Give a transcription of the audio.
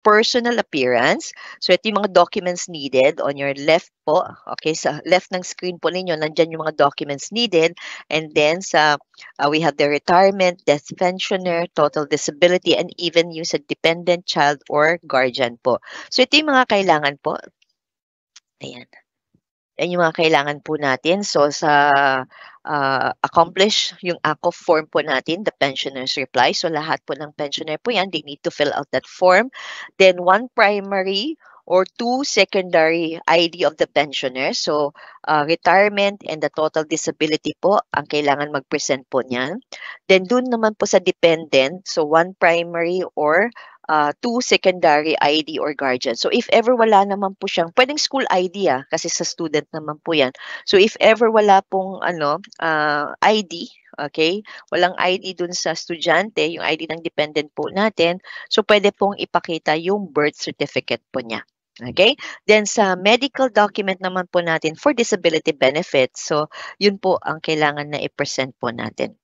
personal appearance. So ito yung mga documents needed on your left po. Okay, sa left ng screen po ninyo, nandyan yung mga documents needed. And then we have the retirement, death pensioner, total disability, and even yung sa dependent child or guardian po. So ito yung mga kailangan po. Ayan. Yan yung mga kailangan po natin. So accomplish yung ACOF form po natin, the pensioner's reply. So lahat po ng pensioner po yan, they need to fill out that form. Then 1 primary or 2 secondary ID of the pensioner. So retirement and the total disability po, ang kailangan mag-present po niyan. Then dun naman po sa dependent, so 1 primary or 2 secondary ID or guardian. So if ever wala naman po siyang, pwedeng school ID kasi sa student naman po yan. So if ever wala pong ID, okay, walang ID dun sa estudyante, yung ID ng dependent po natin, so pwede pong ipakita yung birth certificate po niya. Okay? Then sa medical document naman po natin for disability benefits, so yun po ang kailangan na i-present po natin.